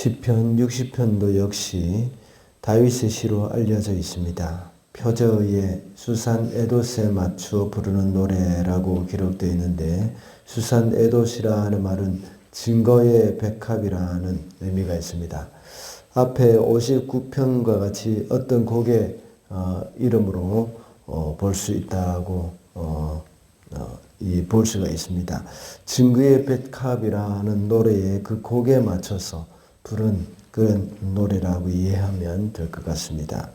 시편 60편도 역시 다윗의 시로 알려져 있습니다. 표저의 수산 에돛에 맞추어 부르는 노래라고 기록되어 있는데, 수산 에돛이라는 말은 증거의 백합이라는 의미가 있습니다. 앞에 59편과 같이 어떤 곡의 이름으로 볼 수 있다고 볼 수가 있습니다. 증거의 백합이라는 노래의 그 곡에 맞춰서 부른 그런 노래라고 이해하면 될 것 같습니다.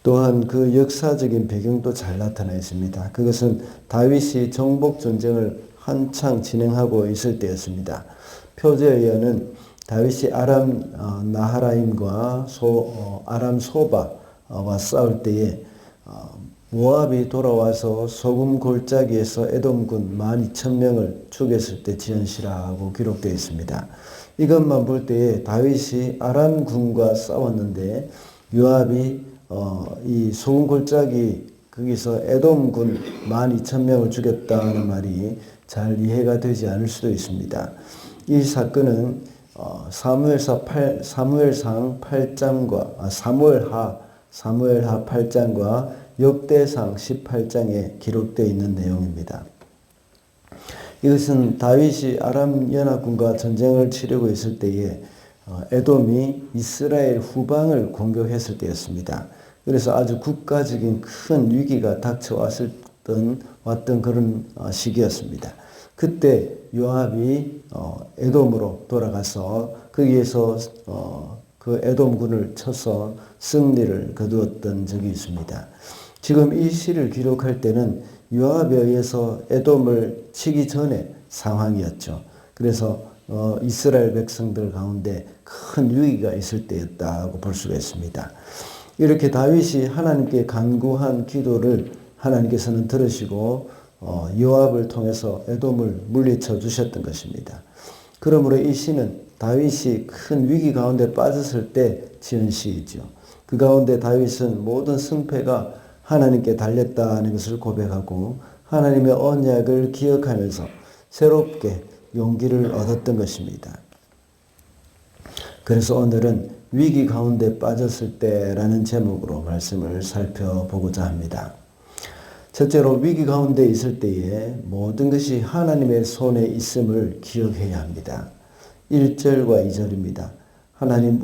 또한 그 역사적인 배경도 잘 나타나 있습니다. 그것은 다윗이 정복 전쟁을 한창 진행하고 있을 때였습니다. 표제의원은 다윗이 아람 나하라임과 아람 소바와 싸울 때에 모압이 돌아와서 소금 골짜기에서 에돔군 12,000명을 죽였을 때 지은 시라고 기록되어 있습니다. 이것만 볼 때에 다윗이 아람군과 싸웠는데 요압이 이 소금 골짜기 거기서 에돔군 12,000명을 죽였다는 말이 잘 이해가 되지 않을 수도 있습니다. 이 사건은 사무엘상 8장과 사무엘하 8장과 역대상 18장에 기록되어 있는 내용입니다. 이것은 다윗이 아람 연합군과 전쟁을 치르고 있을 때에 에돔이 이스라엘 후방을 공격했을 때였습니다. 그래서 아주 국가적인 큰 위기가 왔던 그런 시기였습니다. 그때 요압이 에돔으로 돌아가서 거기에서 그 에돔군을 쳐서 승리를 거두었던 적이 있습니다. 지금 이 시를 기록할 때는 요압에 의해서 에돔을 치기 전의 상황이었죠. 그래서 이스라엘 백성들 가운데 큰 위기가 있을 때였다고 볼 수가 있습니다. 이렇게 다윗이 하나님께 간구한 기도를 하나님께서는 들으시고 요압을 통해서 에돔을 물리쳐 주셨던 것입니다. 그러므로 이 시는 다윗이 큰 위기 가운데 빠졌을 때 지은 시이죠. 그 가운데 다윗은 모든 승패가 하나님께 달렸다는 것을 고백하고 하나님의 언약을 기억하면서 새롭게 용기를 얻었던 것입니다. 그래서 오늘은 위기 가운데 빠졌을 때라는 제목으로 말씀을 살펴보고자 합니다. 첫째로 위기 가운데 있을 때에 모든 것이 하나님의 손에 있음을 기억해야 합니다. 1절과 2절입니다. 하나님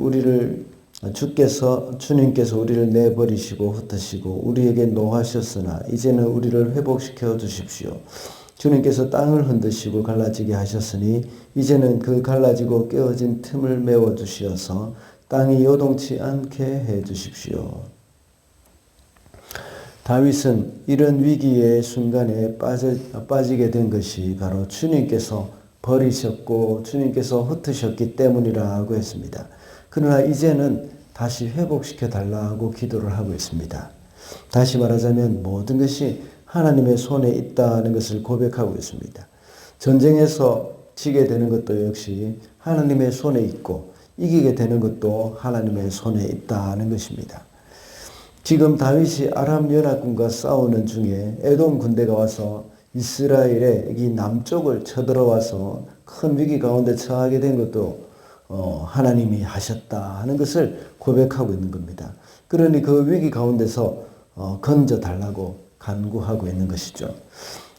주님께서 우리를 내버리시고 흩으시고 우리에게 노하셨으나 이제는 우리를 회복시켜 주십시오. 주님께서 땅을 흔드시고 갈라지게 하셨으니 이제는 그 갈라지고 깨어진 틈을 메워 주시어서 땅이 요동치 않게 해 주십시오. 다윗은 이런 위기의 순간에 빠지게 된 것이 바로 주님께서 버리셨고 주님께서 흩으셨기 때문이라고 했습니다. 그러나 이제는 다시 회복시켜 달라고 기도를 하고 있습니다. 다시 말하자면 모든 것이 하나님의 손에 있다는 것을 고백하고 있습니다. 전쟁에서 지게 되는 것도 역시 하나님의 손에 있고 이기게 되는 것도 하나님의 손에 있다는 것입니다. 지금 다윗이 아람 연합군과 싸우는 중에 에돔 군대가 와서 이스라엘의 이 남쪽을 쳐들어와서 큰 위기 가운데 처하게 된 것도 하나님이 하셨다 하는 것을 고백하고 있는 겁니다. 그러니 그 위기 가운데서 건져달라고 간구하고 있는 것이죠.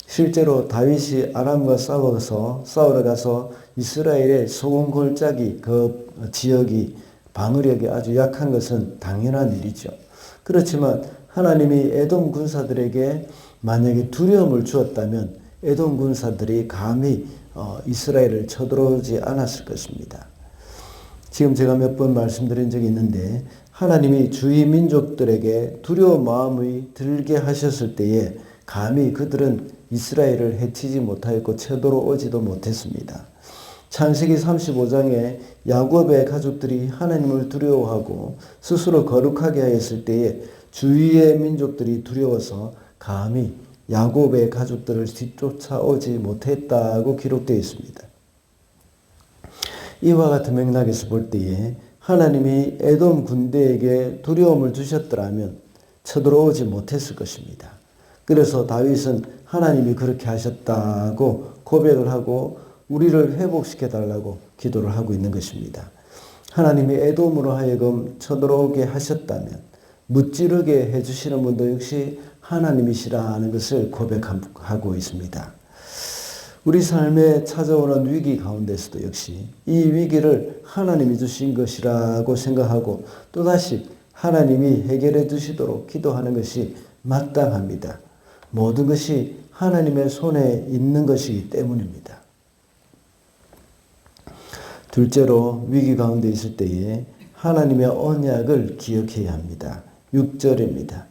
실제로 다윗이 아람과 싸우러 가서 이스라엘의 소금 골짜기 그 지역이 방어력이 아주 약한 것은 당연한 일이죠. 그렇지만 하나님이 에돔 군사들에게 만약에 두려움을 주었다면 에돔 군사들이 감히 이스라엘을 쳐들어오지 않았을 것입니다. 지금 제가 몇 번 말씀드린 적이 있는데 하나님이 주위 민족들에게 두려운 마음이 들게 하셨을 때에 감히 그들은 이스라엘을 해치지 못하였고 쳐들어오지도 못했습니다. 창세기 35장에 야곱의 가족들이 하나님을 두려워하고 스스로 거룩하게 하였을 때에 주위의 민족들이 두려워서 감히 야곱의 가족들을 뒤쫓아오지 못했다고 기록되어 있습니다. 이와 같은 맥락에서 볼 때에 하나님이 에돔 군대에게 두려움을 주셨더라면 쳐들어오지 못했을 것입니다. 그래서 다윗은 하나님이 그렇게 하셨다고 고백을 하고 우리를 회복시켜 달라고 기도를 하고 있는 것입니다. 하나님이 에돔으로 하여금 쳐들어오게 하셨다면 무찌르게 해주시는 분도 역시 하나님이시라는 것을 고백하고 있습니다. 우리 삶에 찾아오는 위기 가운데서도 역시 이 위기를 하나님이 주신 것이라고 생각하고 또다시 하나님이 해결해 주시도록 기도하는 것이 마땅합니다. 모든 것이 하나님의 손에 있는 것이기 때문입니다. 둘째로 위기 가운데 있을 때에 하나님의 언약을 기억해야 합니다. 6절입니다.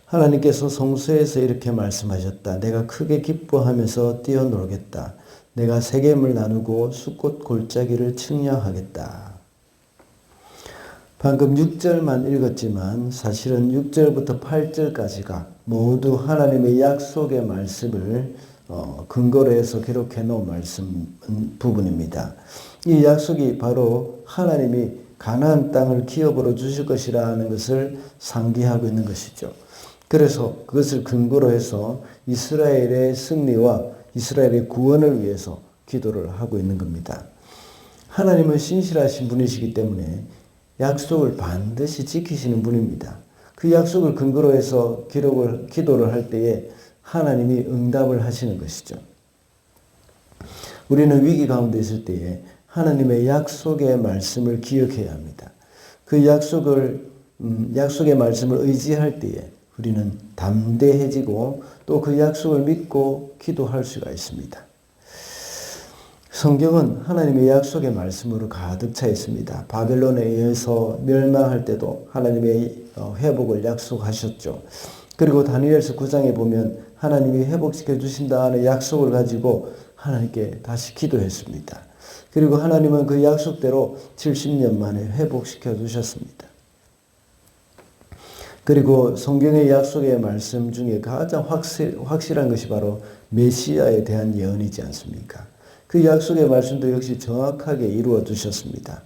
하나님께서 성소에서 이렇게 말씀하셨다. 내가 크게 기뻐하면서 뛰어놀겠다. 내가 세겜을 나누고 숫꽃 골짜기를 측량하겠다. 방금 6절만 읽었지만 사실은 6절부터 8절까지가 모두 하나님의 약속의 말씀을 근거로 해서 기록해 놓은 말씀 부분입니다. 이 약속이 바로 하나님이 가나안 땅을 기업으로 주실 것이라는 것을 상기하고 있는 것이죠. 그래서 그것을 근거로 해서 이스라엘의 승리와 이스라엘의 구원을 위해서 기도를 하고 있는 겁니다. 하나님은 신실하신 분이시기 때문에 약속을 반드시 지키시는 분입니다. 그 약속을 근거로 해서 기도를 할 때에 하나님이 응답을 하시는 것이죠. 우리는 위기 가운데 있을 때에 하나님의 약속의 말씀을 기억해야 합니다. 그 약속의 말씀을 의지할 때에 우리는 담대해지고 또 그 약속을 믿고 기도할 수가 있습니다. 성경은 하나님의 약속의 말씀으로 가득 차 있습니다. 바벨론에 의해서 멸망할 때도 하나님의 회복을 약속하셨죠. 그리고 다니엘서 9장에 보면 하나님이 회복시켜 주신다는 약속을 가지고 하나님께 다시 기도했습니다. 그리고 하나님은 그 약속대로 70년 만에 회복시켜 주셨습니다. 그리고 성경의 약속의 말씀 중에 가장 확실한 것이 바로 메시아에 대한 예언이지 않습니까? 그 약속의 말씀도 역시 정확하게 이루어 주셨습니다.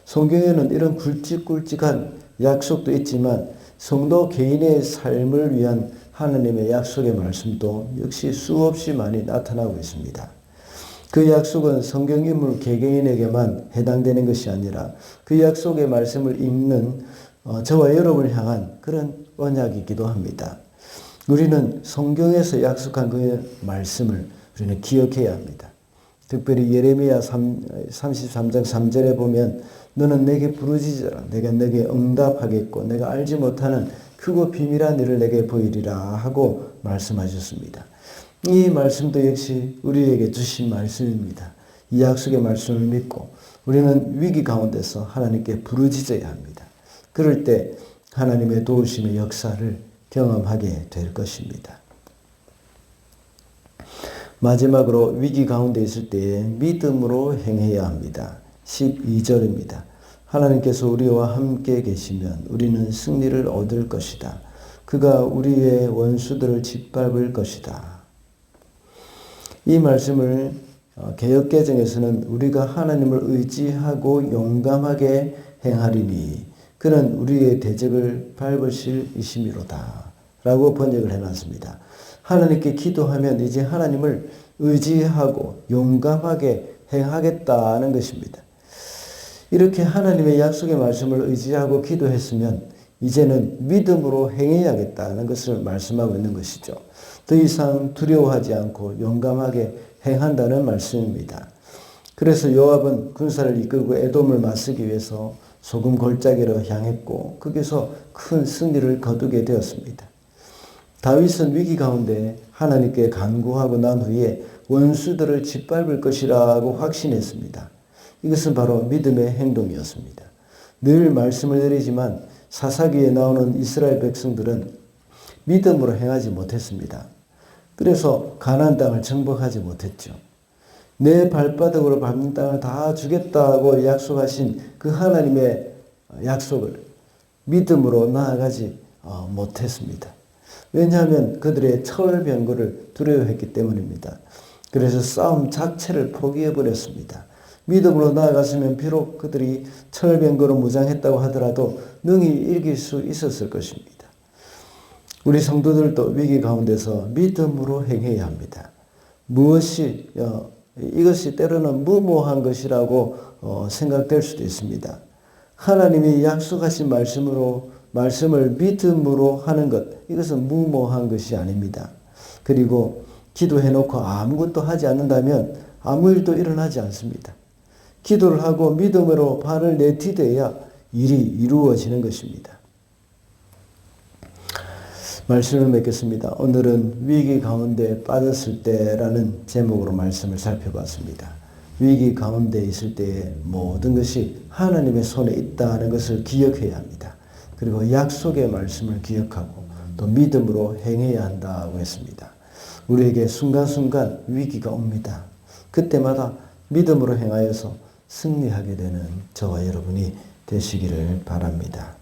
성경에는 이런 굵직굵직한 약속도 있지만 성도 개인의 삶을 위한 하나님의 약속의 말씀도 역시 수없이 많이 나타나고 있습니다. 그 약속은 성경인물 개개인에게만 해당되는 것이 아니라 그 약속의 말씀을 읽는 저와 여러분을 향한 그런 언약이기도 합니다. 우리는 성경에서 약속한 그 말씀을 우리는 기억해야 합니다. 특별히 예레미야 33장 3절에 보면 너는 내게 부르짖어라. 내가 내게 응답하겠고 내가 알지 못하는 크고 비밀한 일을 내게 보이리라 하고 말씀하셨습니다. 이 말씀도 역시 우리에게 주신 말씀입니다. 이 약속의 말씀을 믿고 우리는 위기 가운데서 하나님께 부르짖어야 합니다. 그럴 때 하나님의 도우심의 역사를 경험하게 될 것입니다. 마지막으로 위기 가운데 있을 때에 믿음으로 행해야 합니다. 12절입니다. 하나님께서 우리와 함께 계시면 우리는 승리를 얻을 것이다. 그가 우리의 원수들을 짓밟을 것이다. 이 말씀을 개역개정에서는 우리가 하나님을 의지하고 용감하게 행하리니 그는 우리의 대적을 밟으실 이심이로다 라고 번역을 해놨습니다. 하나님께 기도하면 이제 하나님을 의지하고 용감하게 행하겠다는 것입니다. 이렇게 하나님의 약속의 말씀을 의지하고 기도했으면 이제는 믿음으로 행해야겠다는 것을 말씀하고 있는 것이죠. 더 이상 두려워하지 않고 용감하게 행한다는 말씀입니다. 그래서 요압은 군사를 이끌고 에돔을 맞서기 위해서 소금 골짜기로 향했고 거기서 큰 승리를 거두게 되었습니다. 다윗은 위기 가운데 하나님께 간구하고 난 후에 원수들을 짓밟을 것이라고 확신했습니다. 이것은 바로 믿음의 행동이었습니다. 늘 말씀을 드리지만 사사기에 나오는 이스라엘 백성들은 믿음으로 행하지 못했습니다. 그래서 가나안 땅을 정복하지 못했죠. 내 발바닥으로 밟는 땅을 다 주겠다고 약속하신 그 하나님의 약속을 믿음으로 나아가지 못했습니다. 왜냐하면 그들의 철병거를 두려워했기 때문입니다. 그래서 싸움 자체를 포기해버렸습니다. 믿음으로 나아갔으면 비록 그들이 철병거로 무장했다고 하더라도 능히 이길 수 있었을 것입니다. 우리 성도들도 위기 가운데서 믿음으로 행해야 합니다. 이것이 때로는 무모한 것이라고 생각될 수도 있습니다. 하나님이 약속하신 말씀을 믿음으로 하는 것, 이것은 무모한 것이 아닙니다. 그리고 기도해놓고 아무것도 하지 않는다면 아무 일도 일어나지 않습니다. 기도를 하고 믿음으로 발을 내디뎌야 일이 이루어지는 것입니다. 말씀을 맺겠습니다. 오늘은 위기 가운데 빠졌을 때라는 제목으로 말씀을 살펴봤습니다. 위기 가운데 있을 때의 모든 것이 하나님의 손에 있다는 것을 기억해야 합니다. 그리고 약속의 말씀을 기억하고 또 믿음으로 행해야 한다고 했습니다. 우리에게 순간순간 위기가 옵니다. 그때마다 믿음으로 행하여서 승리하게 되는 저와 여러분이 되시기를 바랍니다.